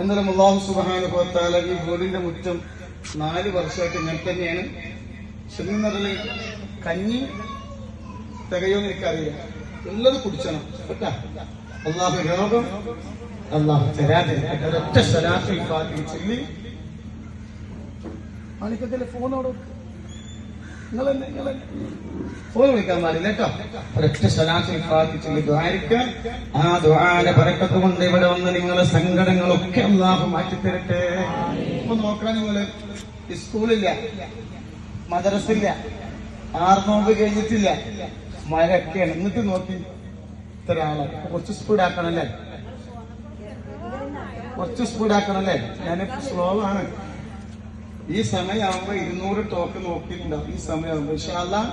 എന്നാലും അല്ലാഹു സുബ്ഹാനഹു വ തആല ഈ വീടിന്റെ മുറ്റം 4 വർഷമായിട്ട് ഇങ്ങനെ തന്നെയാണ്. ചെന്നതിൽ കഞ്ഞി തികയോന്ന് എനിക്കറിയില്ല, എല്ലാം കുടിച്ചണം കേട്ടാ. അല്ലാഹു രോഗം അല്ലാഹു തരാതിരിക്കട്ടെ. ഒരൊറ്റ സ്വലാത്തുൽ ഫാത്തിഹ ചൊല്ലി ആണിക്കത്തിലെ ഫോണോട് ഫോൺ വിളിക്കാൻ പാടില്ല കേട്ടോ. ഒരൊറ്റ സ്വലാത്തുൽ ഫാത്തിഹ ചൊല്ലി ദുആഇരിക്കാൻ. ആ ദുആന്റെ ബറക്കത്ത് കൊണ്ട് ഇവിടെ വന്ന് നിങ്ങളെ സങ്കടങ്ങളൊക്കെ അല്ലാഹു മാറ്റിത്തരട്ടെ. ഇപ്പൊ നോക്കണം, നിങ്ങള് സ്കൂളില്ല, മദ്രസില്ല, 6 നോമ്പ് കഴിഞ്ഞിട്ടില്ല, മഴയൊക്കെയാണ്. എന്നിട്ട് നോക്കി ഇത്ര ആളെ കുറച്ച് സ്പീഡാക്കണല്ലേ, കുറച്ച് സ്പീഡാക്കണല്ലേ. ഞാൻ സ്ലോ ആണ്. ഈ സമയമാകുമ്പോ 200 ടോക്കൺ നോക്കിയിട്ടുണ്ടാവും. ഈ സമയമാകുമ്പോ ഇൻഷാ അല്ലാഹ്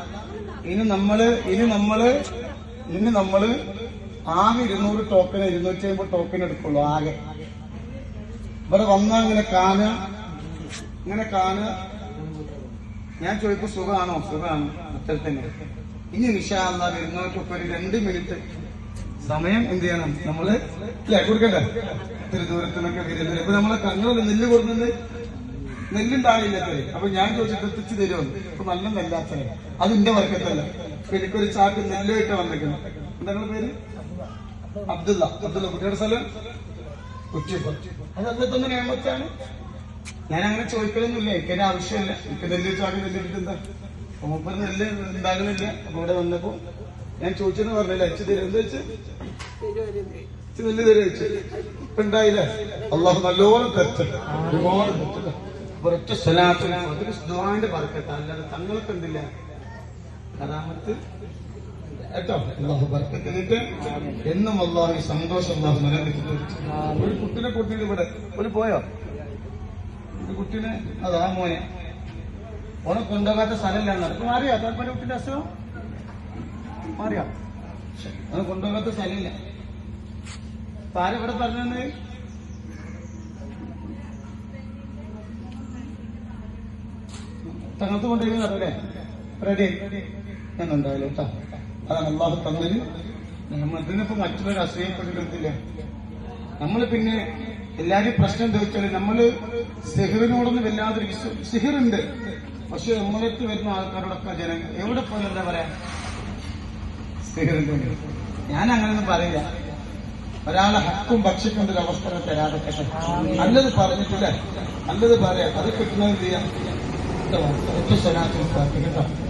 ഇനി നമ്മള് ആകെ 200 ടോക്കൺ 250 ടോക്കൺ എടുക്കുള്ളൂ ആകെ. ഇവിടെ വന്നാ ഇങ്ങനെ കാണുക. ഞാൻ ചോദിക്കും സുഖമാണോ? സുഖമാണ്, അത്ര തന്നെ. ഇനി ഇൻഷാ അല്ലാഹ് വരുന്നവർക്കൊക്കെ ഒരു 2 മിനിറ്റ് സമയം എന്ത് ചെയ്യണം നമ്മള് കൊടുക്കണ്ടേ? ഇത്തിരി ദൂരത്തിനൊക്കെ വരുന്നത്. ഇപ്പൊ നമ്മളെ കണ്ണൂരിൽ നെല്ല് കൊടുക്കുന്നത് നെല്ലുണ്ടാവില്ല. അപ്പൊ ഞാൻ ചോദിച്ചിട്ട് എത്തിച്ചു തരുമോ? ഇപ്പൊ നല്ല നെല്ലാത്തത്, അതിന്റെ വർക്കത്തല്ല. എനിക്കൊരു ചാക്ക് നെല്ലുമായിട്ട് വന്നേക്കണം. എന്താ പേര്? അബ്ദുള്ള. കുട്ടിയുടെ സ്ഥലം കുറ്റിയപ്പം. അത് അതിലത്തൊന്ന് നിയമത്താണ്. ഞാൻ അങ്ങനെ ചോദിക്കലൊന്നുമില്ല, എനിക്കതിന്റെ ആവശ്യമില്ല. എനിക്ക് നെല്ല് ചാക്ക് നെല്ലിട്ട് എന്താ മൂപ്പർ നെല്ല് ഉണ്ടാകുന്നില്ല. അപ്പൊ ഇവിടെ വന്നപ്പോ ഞാൻ ചോദിച്ചെന്ന് പറഞ്ഞില്ല, അയച്ചു തരും. എന്താ വെച്ച് നെല്ല് തരും വെച്ച്. ഇപ്പൊ ഉണ്ടായില്ലേ? അള്ളാഹു നല്ലോണം തെറ്റല്ല, ഒരുപാട് തെറ്റില്ല. ഒരൊറ്റ സ്വലാത്തുൽ ദുആന്റെ ബർക്കത്ത്. അല്ലാതെ തങ്ങൾക്ക് എന്തില്ല കറാമത്ത് കേട്ടോ. അല്ലാഹു ബർക്കത്ത് തരട്ടെ. എന്നും അല്ലാഹു സന്തോഷം അല്ലാഹു നിലനിർത്തി. ഒരു കുട്ടിനെ കൂട്ടിയിട്ട് ഇവിടെ ഒരു പോയോ? ഒരു കുട്ടിനെ അതാ മോനെ ഓനെ കൊണ്ടുപോകാത്ത സ്ഥലമില്ല. ഇപ്പൊ മാറിയോ? താല്പര്യ കുട്ടിന്റെ അസുഖം മാറിയോ? അവനെ കൊണ്ടുപോകാത്ത സ്ഥലമില്ല. അപ്പൊ ആരെവിടെ പറഞ്ഞത്? തങ്ങൾക്ക് കൊണ്ടുപോയി അറിയില്ലേ? റെഡി എന്നുണ്ടാവില്ല കേട്ടോ. അതാണ് അല്ലാഹു തന്നതിന്. ഇതിനിപ്പോ മറ്റുള്ളവർ അസൂയപ്പെട്ടിട്ടില്ല. നമ്മള് പിന്നെ എല്ലാരും പ്രശ്നം ചോദിച്ചാല് നമ്മള് സിഹിറിനോടൊന്നും വല്ലാതൊരു സിഹിറുണ്ട്. പക്ഷെ നമ്മളടുത്ത് വരുന്ന ആൾക്കാരോടൊക്കെ ജനങ്ങൾ എവിടെ പോലും എന്താ പറയാ സിഹിറിന്റെ. ഞാൻ അങ്ങനെയൊന്നും പറയില്ല. ഒരാളെ ഹക്കും ഭക്ഷിക്കേണ്ട ഒരു അവസ്ഥ തരാതെ നല്ലത് പറഞ്ഞിട്ടില്ലേ, നല്ലത് പറയാം. അത് കിട്ടുന്നത് ചെയ്യാം.